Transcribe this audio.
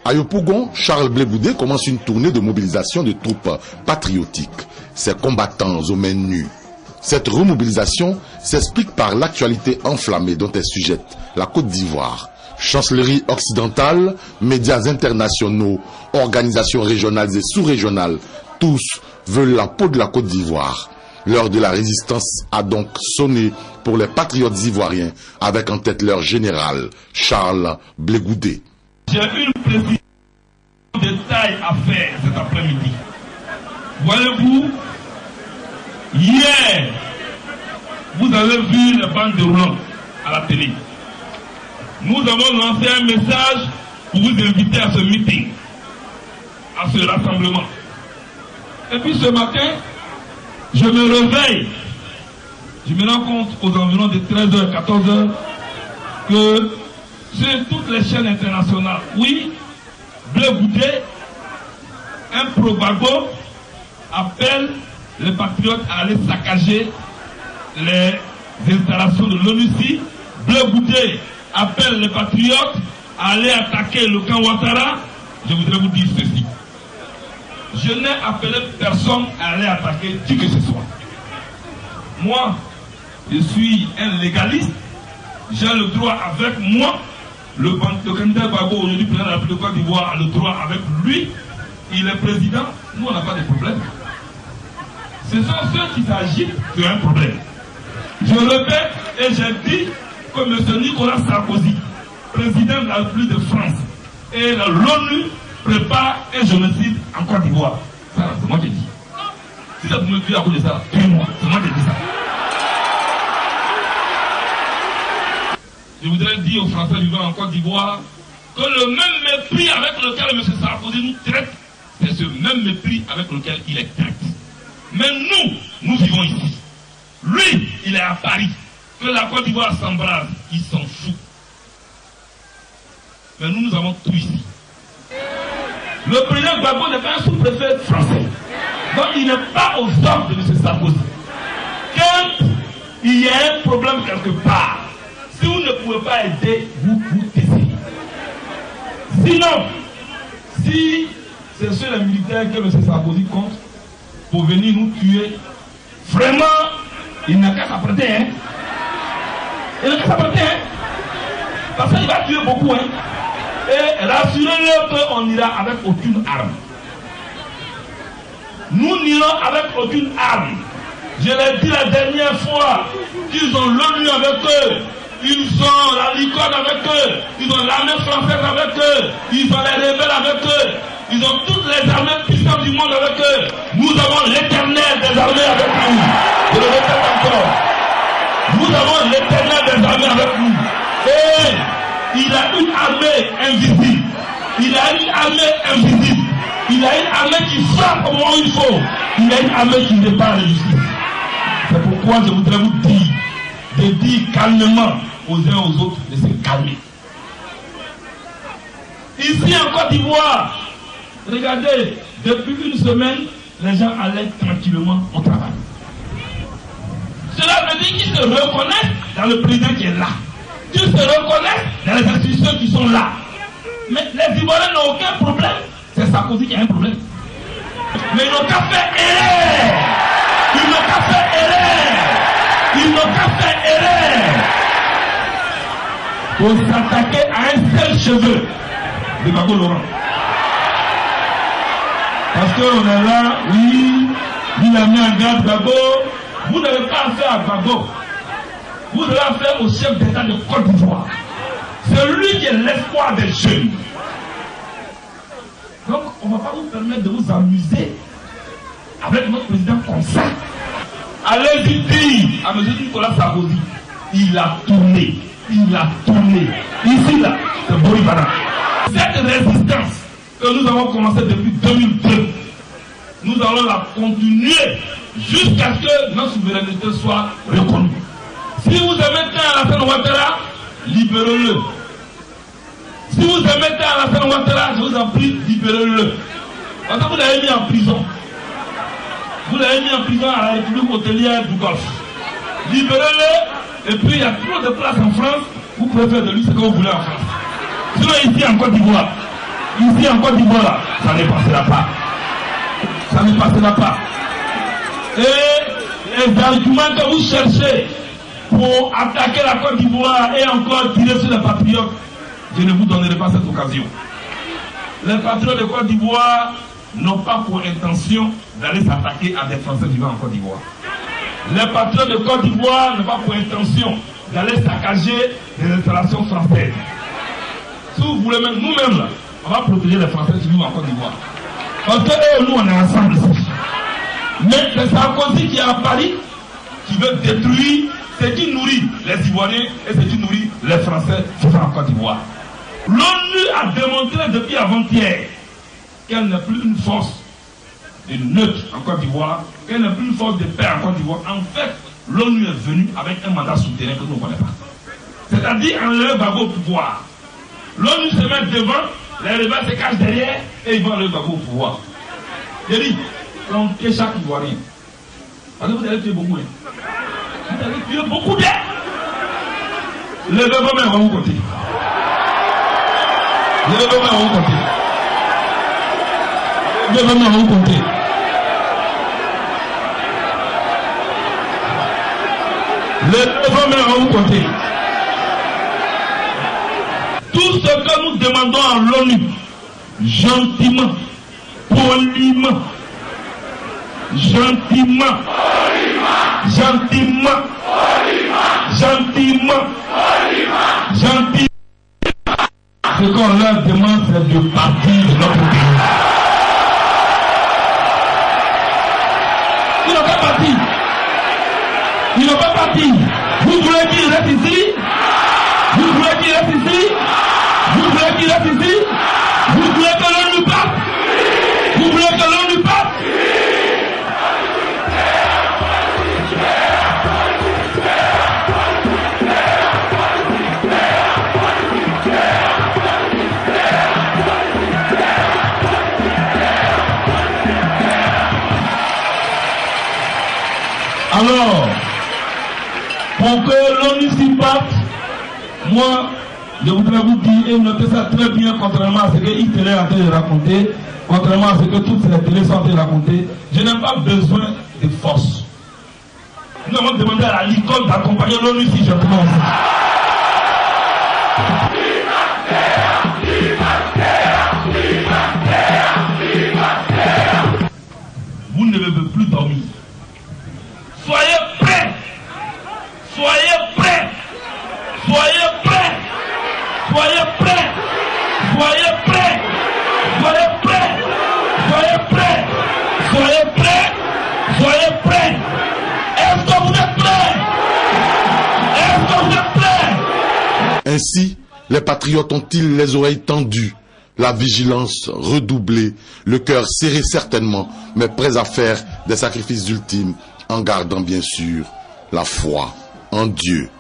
À Yopougon, Charles Blé Goudé commence une tournée de mobilisation de troupes patriotiques, ses combattants aux mains nues. Cette remobilisation s'explique par l'actualité enflammée dont est sujette la Côte d'Ivoire. Chancellerie occidentale, médias internationaux, organisations régionales et sous-régionales, tous veulent la peau de la Côte d'Ivoire. L'heure de la résistance a donc sonné pour les patriotes ivoiriens, avec en tête leur général, Charles Blé Goudé. J'ai une précision de taille à faire cet après-midi. Voyez-vous, hier, vous avez vu les bandes déroulantes à la télé. Nous avons lancé un message pour vous inviter à ce meeting, à ce rassemblement. Et puis ce matin, je me réveille. Je me rends compte aux environs de 13h, 14h que sur toutes les chaînes internationales, oui, Blé Goudé, un probago, appelle les patriotes à aller saccager les installations de l'ONUCI. Blé Goudé appelle les patriotes à aller attaquer le camp Ouattara. Je voudrais vous dire ceci. Je n'ai appelé personne à aller attaquer qui que ce soit. Moi, je suis un légaliste. J'ai le droit avec moi. Le candidat Gbagbo, aujourd'hui président de la République de Côte d'Ivoire, a le droit avec lui. Il est président. Nous, on n'a pas de problème. Ce sont ceux qui s'agitent qui ont un problème. Je répète et j'ai dit que M. Nicolas Sarkozy, président de la République de France, et l'ONU prépare un génocide en Côte d'Ivoire. Ça, c'est moi qui ai dit. Si ça vous me dit à cause de ça, tuez-moi. C'est moi qui ai dit ça. Je voudrais dire aux Français vivant en Côte d'Ivoire que le même mépris avec lequel M. Sarkozy nous traite, c'est ce même mépris avec lequel il est traité. Mais nous vivons ici. Lui, il est à Paris. Que la Côte d'Ivoire s'embrase, il s'en fout. Mais nous avons tout ici. Le président Gbagbo n'est pas un sous-préfet français. Donc il n'est pas aux ordres de M. Sarkozy. Quand il y a un problème quelque part, si vous ne pouvez pas aider, vous taisez. Sinon, si c'est sur les militaires que M. Sarkozy compte pour venir nous tuer, vraiment, il n'a qu'à s'apprêter. Hein? Il n'a qu'à s'apprêter. Hein? Parce qu'il va tuer beaucoup. Hein? Et rassurez-le qu'on n'ira avec aucune arme. Nous n'irons avec aucune arme. Je l'ai dit la dernière fois, qu'ils ont l'ONU avec eux. Ils ont la licorne avec eux, ils ont l'armée française avec eux, ils ont les rebelles avec eux, ils ont toutes les armées puissantes du monde avec eux. Nous avons l'éternel des armées avec nous. Je le répète encore. Nous avons l'éternel des armées avec nous. Et il a une armée invisible. Il a une armée invisible. Il a une armée qui frappe au moment où il faut. Il a une armée qui n'est pas réussie. C'est pourquoi je voudrais vous dire, de dire calmement aux uns aux autres de se calmer. Ici en Côte d'Ivoire, regardez, depuis une semaine, les gens allaient tranquillement au travail. Cela veut dire qu'ils se reconnaissent dans le président qui est là. Ils se reconnaissent dans les institutions qui sont là. Mais les Ivoiriens n'ont aucun problème. C'est Sarkozy qui a un problème. Mais ils n'ont qu'à faire erreur. Ils n'ont qu'à faire erreur. Ils n'ont qu'à faire erreur. Pour s'attaquer à un seul cheveu de Gbagbo Laurent. Parce qu'on est là, oui, il a mis en garde Gbagbo. Vous n'avez pas affaire à Gbagbo. Vous avez affaire au chef d'État de Côte d'Ivoire. C'est lui qui est l'espoir des jeunes. Donc, on ne va pas vous permettre de vous amuser avec notre président comme ça. Allez-y dire à M. Nicolas Sarkozy, il a tourné. Il a tourné. Ici, là, c'est Boribana. Cette résistance que nous avons commencée depuis 2002, nous allons la continuer jusqu'à ce que notre souveraineté soit reconnue. Si vous aimez tant Alassane Ouattara, libérez-le. Si vous aimez tant Alassane Ouattara, je vous en prie, libérez-le. Parce que vous l'avez mis en prison. Vous l'avez mis en prison à la République hôtelière du Golfe. Libérez-le, et puis il y a trop de place en France, vous pouvez faire de lui ce que vous voulez en France. Sinon ici en Côte d'Ivoire, Ici en Côte d'Ivoire, ça ne passera pas. Ça ne passera pas. Et les arguments que vous cherchez pour attaquer la Côte d'Ivoire et encore tirer sur les patriotes, je ne vous donnerai pas cette occasion. Les patriotes de Côte d'Ivoire n'ont pas pour intention d'aller s'attaquer à des Français vivant en Côte d'Ivoire. Les patriotes de Côte d'Ivoire n'ont pas pour intention d'aller saccager des installations françaises. Si vous voulez, même nous-mêmes, là, on va protéger les Français qui vivent en Côte d'Ivoire. Parce que eux, nous, on est ensemble ici. Mais c'est Sarkozy qui est à Paris, qui veut détruire ce qui nourrit les Ivoiriens et ce qui nourrit les Français vivant en Côte d'Ivoire. L'ONU a démontré depuis avant-hier qu'elle n'est plus une force de neutre en Côte d'Ivoire, qu'elle n'est plus une force de paix en Côte d'Ivoire. En fait, l'ONU est venue avec un mandat souterrain que nous ne connaissons pas. C'est-à-dire enlever Gbagbo au pouvoir. L'ONU se met devant, les rebelles se cachent derrière et ils vont enlever Gbagbo au pouvoir. J'ai dit, planquez chaque Ivoirien. Parce que vous allez tuer beaucoup. Vous allez tuer beaucoup d'air. Les rebelles vont vous compter. Les rebelles vont vous compter. Les rebelles vont vous compter. Les rebelles vont vous compter. Tout ce que nous demandons à l'ONU, gentiment, poliment, gentiment, gentiment, gentiment, gentiment, ce qu'on leur demande, c'est de partir de notre pays. Ils n'ont pas parti. Ils n'ont pas parti. Vous voulez qu'ils restent ici? Vous voulez qu'ils restent ici? Vous voulez qu'il reste ici? Vous voulez que l'on nous parte? Vous voulez que l'on nous parte? Alors, pour que l'on s'y parte, moi, je voudrais vous dire, et notez ça très bien, contrairement à ce que Hitler est en train de raconter, contrairement à ce que toutes les télés sont en train de raconter, je n'ai pas besoin de force. Nous avons demandé à la LICOL d'accompagner l'ONU si je pense. Vous ne devez plus dormir. Soyez prêts. Soyez prêts. Soyez prêts. Soyez prêts. Soyez prêts. Soyez prêts. Soyez prêts. Soyez prêts. Soyez prêts. Est-ce que vous êtes prêts? Est-ce que vous êtes prêts? Ainsi, les patriotes ont-ils les oreilles tendues, la vigilance redoublée, le cœur serré certainement, mais prêts à faire des sacrifices ultimes, en gardant bien sûr la foi en Dieu.